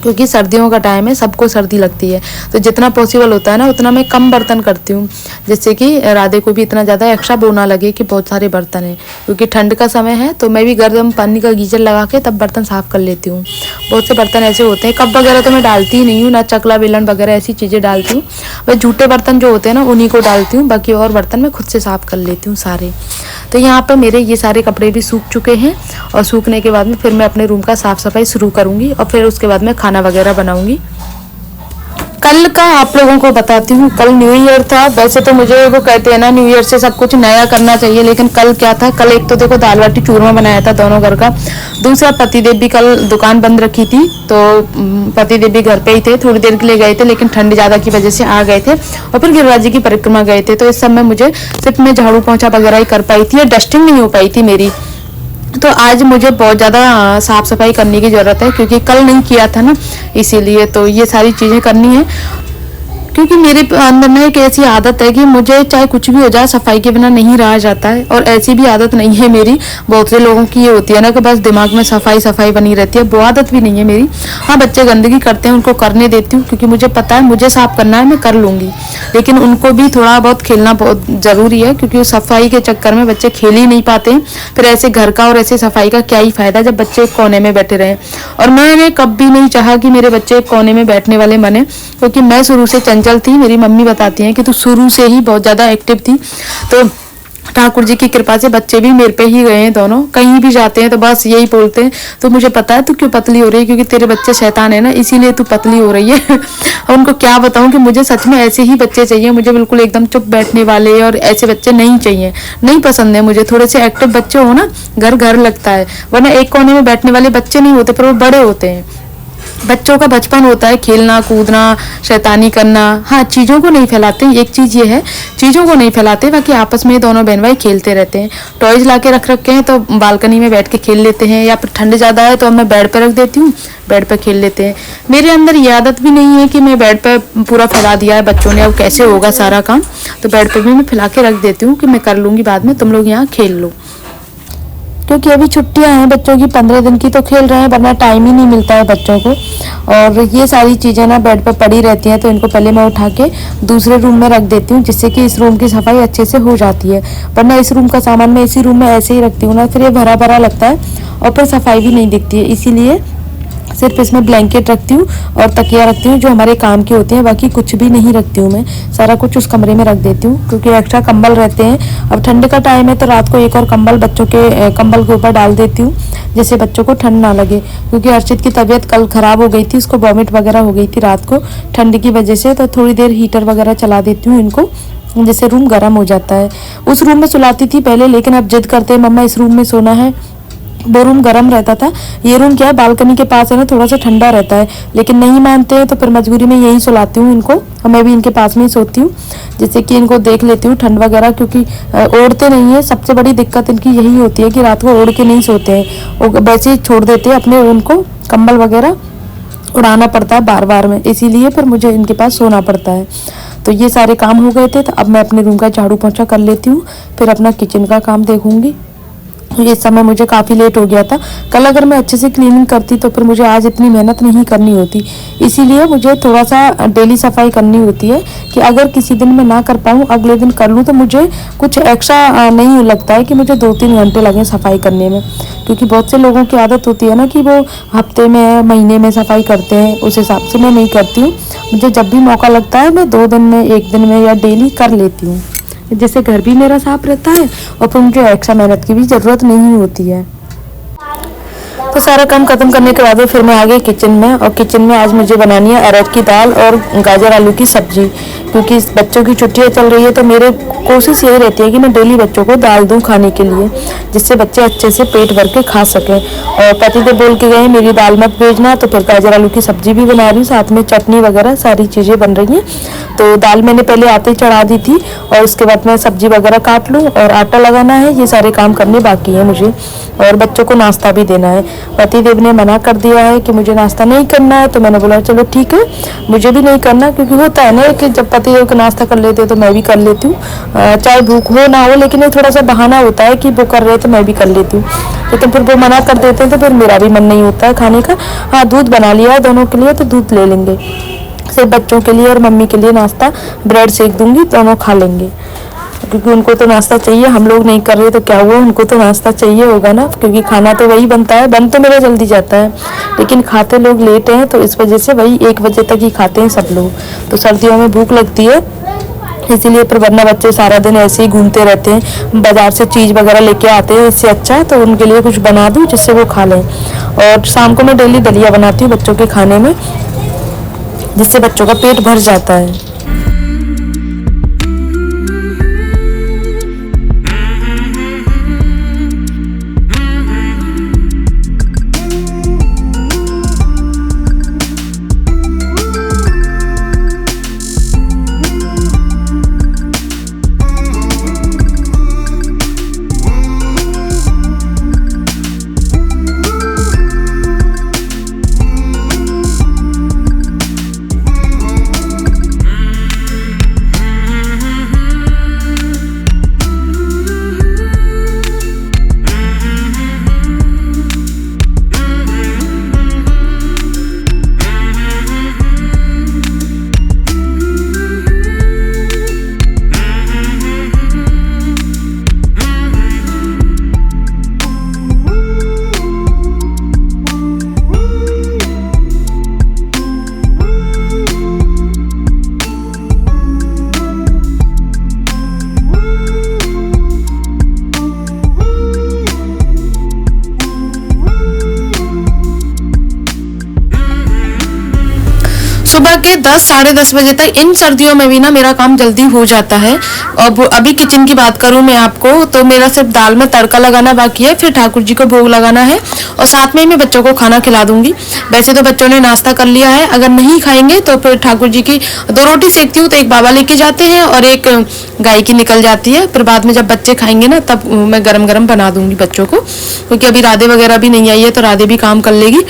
क्योंकि सर्दियों का टाइम है, सबको सर्दी लगती है। तो जितना पॉसिबल होता है ना उतना मैं कम बर्तन करती हूँ, जिससे कि राधे को भी इतना ज़्यादा एक्स्ट्रा वो ना लगे कि बहुत सारे बर्तन हैं। क्योंकि ठंड का समय है तो मैं भी गर्म पानी का गीजर लगा के तब बर्तन साफ़ कर लेती हूँ। बहुत से बर्तन ऐसे होते हैं, कप वगैरह तो मैं डालती ही नहीं हूँ, ना चकला बेलन वगैरह ऐसी चीज़ें डालती हूँ। बस जूठे बर्तन जो होते हैं ना उन्हीं को डालती हूँ, बाकी और बर्तन मैं खुद से साफ़ कर लेती हूँ सारे। तो यहाँ पर मेरे ये सारे कपड़े भी सूख चुके हैं और सूखने के बाद में फिर मैं अपने रूम का साफ़ सफाई शुरू करूँगी और फिर उसके बाद में खाना वगैरह बनाऊँगी। कल का आप लोगों को बताती हूँ। कल न्यू ईयर था। वैसे तो मुझे वो कहते हैं ना न्यू ईयर से सब कुछ नया करना चाहिए, लेकिन कल क्या था, कल एक तो देखो दाल बाटी चूरमा बनाया था दोनों घर का, दूसरा पतिदेव भी कल दुकान बंद रखी थी तो पतिदेव भी घर पे ही थे, थोड़ी देर के लिए गए थे लेकिन ठंड ज़्यादा की वजह से आ गए थे और फिर गिरिराज जी की परिक्रमा गए थे। तो इस समय मुझे सिर्फ मैं झाड़ू पोंछा वगैरह ही कर पाई थी, डस्टिंग नहीं हो पाई थी मेरी। तो आज मुझे बहुत ज़्यादा साफ़ सफाई करने की ज़रूरत है क्योंकि कल नहीं किया था ना, इसीलिए तो ये सारी चीज़ें करनी है। क्योंकि मेरे अंदर में एक ऐसी आदत है कि मुझे चाहे कुछ भी हो जाए सफाई के बिना नहीं रहा जाता है, और ऐसी भी आदत नहीं है मेरी। बहुत से लोगों की ये होती है ना कि बस दिमाग में सफाई सफाई बनी रहती है, वो आदत भी नहीं है मेरी। हाँ, बच्चे गंदगी करते हैं उनको करने देती हूँ क्योंकि मुझे पता है मुझे साफ करना है, मैं कर लूँगी, लेकिन उनको भी थोड़ा बहुत खेलना बहुत ज़रूरी है क्योंकि सफाई के चक्कर में बच्चे खेल ही नहीं पाते हैं। फिर ऐसे घर का और ऐसे सफाई का क्या ही फ़ायदा जब बच्चे एक कोने में बैठे रहें। और मैंने कभी नहीं चाहा कि मेरे बच्चे एक कोने में बैठने वाले बने, क्योंकि मैं शुरू से चंचल थी। मेरी मम्मी बताती हैं कि तू शुरू से ही बहुत ज़्यादा एक्टिव थी, तो ठाकुर जी की कृपा से बच्चे भी मेरे पे ही गए हैं दोनों। कहीं भी जाते हैं तो बस यही बोलते हैं, तो मुझे पता है तू क्यों पतली हो रही है, क्योंकि तेरे बच्चे शैतान है ना, इसीलिए तू पतली हो रही है। और उनको क्या बताऊं कि मुझे सच में ऐसे ही बच्चे चाहिए, मुझे बिल्कुल एकदम चुप बैठने वाले और ऐसे बच्चे नहीं चाहिए, नहीं पसंद है मुझे। थोड़े से एक्टिव बच्चे हो ना, घर घर लगता है, वरना एक कोने में बैठने वाले बच्चे नहीं होते, पर वो बड़े होते हैं। बच्चों का बचपन होता है खेलना कूदना शैतानी करना। हाँ, चीज़ों को नहीं फैलाते, एक चीज़ ये है, चीज़ों को नहीं फैलाते, बाकी आपस में दोनों बहन भाई खेलते रहते हैं। टॉयज ला के रख रखे हैं तो बालकनी में बैठ के खेल लेते हैं, या फिर ठंड ज़्यादा है तो मैं बेड पर रख देती हूँ, बेड पर खेल लेते हैं। मेरे अंदर ये आदत भी नहीं है कि मैं बेड पर पूरा फैला दिया है बच्चों ने, अब कैसे होगा सारा काम, तो बेड पर भी मैं फैला के रख देती हूँ कि मैं कर लूँगी बाद में, तुम लोग यहाँ खेल लो। क्योंकि अभी छुट्टियां हैं बच्चों की 15 दिन की, तो खेल रहे हैं, वरना टाइम ही नहीं मिलता है बच्चों को। और ये सारी चीज़ें ना बेड पर पड़ी रहती हैं, तो इनको पहले मैं उठा के दूसरे रूम में रख देती हूँ, जिससे कि इस रूम की सफाई अच्छे से हो जाती है। वरना इस रूम का सामान मैं इसी रूम में ऐसे ही रखती हूँ ना, फिर ये भरा भरा लगता है और फिर सफाई भी नहीं दिखती है। इसीलिए सिर्फ इसमें ब्लैंकेट रखती हूँ और तकिया रखती हूँ जो हमारे काम की होती हैं, बाकी कुछ भी नहीं रखती हूँ मैं, सारा कुछ उस कमरे में रख देती हूँ। क्योंकि एक्स्ट्रा कंबल रहते हैं, अब ठंड का टाइम है तो रात को एक और कंबल बच्चों के कंबल के ऊपर डाल देती हूँ, जिससे बच्चों को ठंड ना लगे। क्योंकि अर्शित की तबीयत कल ख़राब हो गई थी, उसको वॉमिट वगैरह हो गई थी रात को ठंड की वजह से, तो थोड़ी देर हीटर वगैरह चला देती हूँ इनको, जिससे रूम गर्म हो जाता है। उस रूम में सुलाती थी पहले, लेकिन अब जिद करते हैं मम्मा इस रूम में सोना है, वो रूम गर्म रहता था। ये रूम क्या है, बालकनी के पास है ना, थोड़ा सा ठंडा रहता है, लेकिन नहीं मानते हैं तो फिर मजबूरी में यही सुलाती हूँ इनको, और मैं भी इनके पास में ही सोती हूँ, जिससे कि इनको देख लेती हूँ ठंड वगैरह। क्योंकि ओढ़ते नहीं है, सबसे बड़ी दिक्कत इनकी यही होती है कि रात को ओढ़ के नहीं सोते हैं, वो वैसे ही छोड़ देते हैं अपने, उनको कंबल वगैरह उड़ाना पड़ता है बार बार में, इसीलिए फिर मुझे इनके पास सोना पड़ता है। तो ये सारे काम हो गए थे, तो अब मैं अपने रूम का झाड़ू पोंछा कर लेती हूँ, फिर अपना किचन का काम देखूंगी। इस समय मुझे काफ़ी लेट हो गया था। कल अगर मैं अच्छे से क्लीनिंग करती तो फिर मुझे आज इतनी मेहनत नहीं करनी होती। इसीलिए मुझे थोड़ा सा डेली सफाई करनी होती है कि अगर किसी दिन मैं ना कर पाऊँ, अगले दिन कर लूँ, तो मुझे कुछ एक्स्ट्रा नहीं लगता है कि मुझे 2-3 घंटे लगें सफाई करने में। क्योंकि बहुत से लोगों की आदत होती है ना कि वो हफ्ते में महीने में सफाई करते हैं, उस हिसाब से मैं नहीं करती हूँ। मुझे जब भी मौका लगता है मैं 2 दिन में, 1 दिन में या डेली कर लेती हूँ, जिससे घर भी मेरा साफ रहता है और फिर मुझे एक्स्ट्रा मेहनत की भी ज़रूरत नहीं होती है। तो सारा काम खत्म करने के बाद फिर मैं आ गई किचन में, और किचन में आज मुझे बनानी है अरहर की दाल और गाजर आलू की सब्जी। क्योंकि बच्चों की छुट्टियाँ चल रही है तो मेरे कोशिश यही रहती है कि मैं डेली बच्चों को दाल दूँ खाने के लिए, जिससे बच्चे अच्छे से पेट भर के खा सकें। और पतिदेव बोल के गए मेरी दाल मत भेजना, तो फिर गाजर आलू की सब्जी भी बना रही हूँ, साथ में चटनी वगैरह सारी चीज़ें बन रही हैं। तो दाल मैंने पहले आते ही चढ़ा दी थी, और उसके बाद मैं सब्जी वगैरह काट लूँ और आटा लगाना है, ये सारे काम करने बाकी है मुझे। और बच्चों को नाश्ता भी देना है। पतिदेव ने मना कर दिया है कि मुझे नाश्ता नहीं करना है, तो मैंने बोला चलो ठीक है, मुझे भी नहीं करना, क्योंकि होता है ना कि जब जल्दी जल्दी नाश्ता कर लेते हैं तो मैं भी कर लेती हूँ, चाहे भूख हो ना हो, लेकिन ये थोड़ा सा बहाना होता है कि वो कर रहे तो मैं भी कर लेती हूँ। लेकिन फिर वो मना कर देते हैं तो फिर मेरा भी मन नहीं होता है खाने का। हाँ, दूध बना लिया है दोनों के लिए, तो दूध ले लेंगे। सिर्फ बच्चों के लिए और मम्मी के लिए नाश्ता ब्रेड सेक दूंगी, दोनों खा लेंगे, क्योंकि उनको तो नाश्ता चाहिए। हम लोग नहीं कर रहे तो क्या हुआ, उनको तो नाश्ता चाहिए होगा ना, क्योंकि खाना तो वही बनता है। बन तो मेरा जल्दी जाता है, लेकिन खाते लोग लेट हैं, तो इस वजह से वही 1 बजे तक ही खाते हैं सब लोग। तो सर्दियों में भूख लगती है, इसीलिए। पर वरना बच्चे सारा दिन ऐसे ही घूमते रहते हैं, बाजार से चीज़ वगैरह लेके आते हैं। इससे अच्छा तो उनके लिए कुछ बना दूँ जिससे वो खा लें। और शाम को मैं डेली दलिया बनाती हूँ बच्चों के खाने में, जिससे बच्चों का पेट भर जाता है। सुबह के 10 साढ़े 10 बजे तक इन सर्दियों में भी ना मेरा काम जल्दी हो जाता है। और अभी किचन की बात करूं मैं आपको, तो मेरा सिर्फ दाल में तड़का लगाना बाकी है, फिर ठाकुर जी को भोग लगाना है, और साथ में ही मैं बच्चों को खाना खिला दूंगी। वैसे तो बच्चों ने नाश्ता कर लिया है, अगर नहीं खाएंगे तो फिर ठाकुर जी की 2 रोटी सेकती हूँ, तो एक बाबा लेके जाते हैं और एक गाय की निकल जाती है। फिर बाद में जब बच्चे खाएंगे ना, तब मैं गरम गरम बना दूंगी बच्चों को, क्योंकि अभी राधे वगैरह भी नहीं आई है, तो राधे भी काम कर लेगी।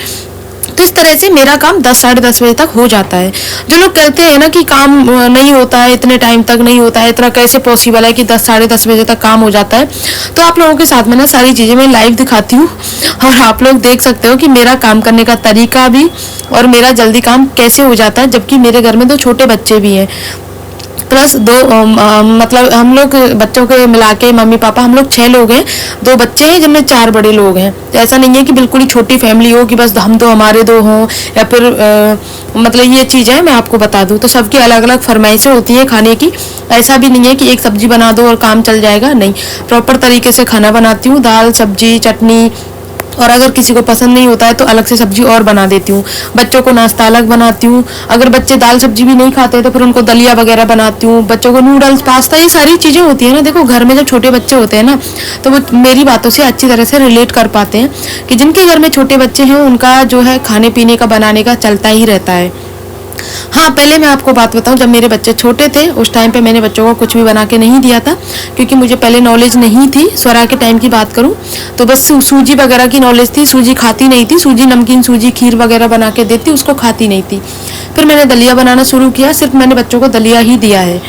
तो इस तरह से मेरा काम 10 साढ़े 10 बजे तक हो जाता है। जो लोग कहते हैं ना कि काम नहीं होता है, इतने टाइम तक नहीं होता है, इतना कैसे पॉसिबल है कि 10 साढ़े 10 बजे तक काम हो जाता है, तो आप लोगों के साथ में ना सारी चीज़ें मैं लाइव दिखाती हूँ, और आप लोग देख सकते हो कि मेरा काम करने का तरीका भी और मेरा जल्दी काम कैसे हो जाता है। जबकि मेरे घर में 2 छोटे बच्चे भी हैं, प्लस 2 मतलब हम लोग बच्चों के मिला के मम्मी पापा हम लोग 6 लोग हैं। 2 बच्चे हैं जिनमें 4 बड़े लोग हैं। तो ऐसा नहीं है कि बिल्कुल ही छोटी फैमिली हो कि बस हम 2 हमारे 2 हों, या फिर मतलब ये चीज़ है। मैं आपको बता दूं तो सबकी अलग अलग फरमाइशें होती हैं खाने की। ऐसा भी नहीं है कि एक सब्जी बना दो और काम चल जाएगा, नहीं, प्रॉपर तरीके से खाना बनाती हूँ, दाल सब्जी चटनी, और अगर किसी को पसंद नहीं होता है तो अलग से सब्जी और बना देती हूँ। बच्चों को नाश्ता अलग बनाती हूँ, अगर बच्चे दाल सब्जी भी नहीं खाते तो फिर उनको दलिया वगैरह बनाती हूँ। बच्चों को नूडल्स पास्ता, ये सारी चीज़ें होती है ना। देखो घर में जब छोटे बच्चे होते हैं ना, तो वो मेरी बातों से अच्छी तरह से रिलेट कर पाते हैं कि जिनके घर में छोटे बच्चे हैं उनका जो है खाने पीने का बनाने का चलता ही रहता है। हाँ, पहले मैं आपको बात बताऊं, जब मेरे बच्चे छोटे थे उस टाइम पे मैंने बच्चों को कुछ भी बना के नहीं दिया था, क्योंकि मुझे पहले नॉलेज नहीं थी। स्वरा के टाइम की बात करूं तो बस सूजी वगैरह की नॉलेज थी। सूजी खाती नहीं थी, सूजी नमकीन सूजी खीर वगैरह बना के देती, उसको खाती नहीं थी। फिर मैंने दलिया बनाना शुरू किया, सिर्फ मैंने बच्चों को दलिया ही दिया है।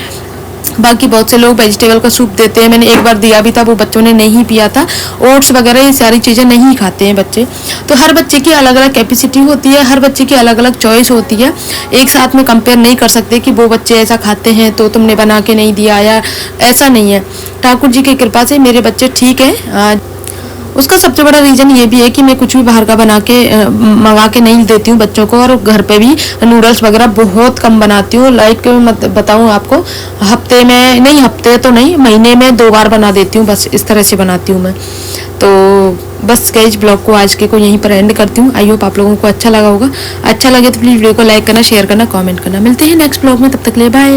बाकी बहुत से लोग वेजिटेबल का सूप देते हैं, मैंने एक बार दिया भी था, वो बच्चों ने नहीं पिया था। ओट्स वगैरह ये सारी चीज़ें नहीं खाते हैं बच्चे। तो हर बच्चे की अलग अलग कैपेसिटी होती है, हर बच्चे की अलग अलग चॉइस होती है। एक साथ में कंपेयर नहीं कर सकते कि वो बच्चे ऐसा खाते हैं तो तुमने बना के नहीं दिया, या ऐसा नहीं है। ठाकुर जी की कृपा से मेरे बच्चे ठीक हैं। उसका सबसे बड़ा रीज़न ये भी है कि मैं कुछ भी बाहर का बना के मंगा के नहीं देती हूँ बच्चों को, और घर पे भी नूडल्स वगैरह बहुत कम बनाती हूँ। लाइक बताऊँ आपको, हफ्ते में नहीं, हफ्ते तो नहीं, महीने में 2 बार बना देती हूँ, बस इस तरह से बनाती हूँ मैं। तो बस गाइस ब्लॉग को आज के को यहीं पर एंड करती हूँ। आई होप आप लोगों को अच्छा लगा होगा। अच्छा लगे तो प्लीज़ वीडियो को लाइक करना, शेयर करना, कमेंट करना। मिलते हैं नेक्स्ट ब्लॉग में, तब तक ले बाय।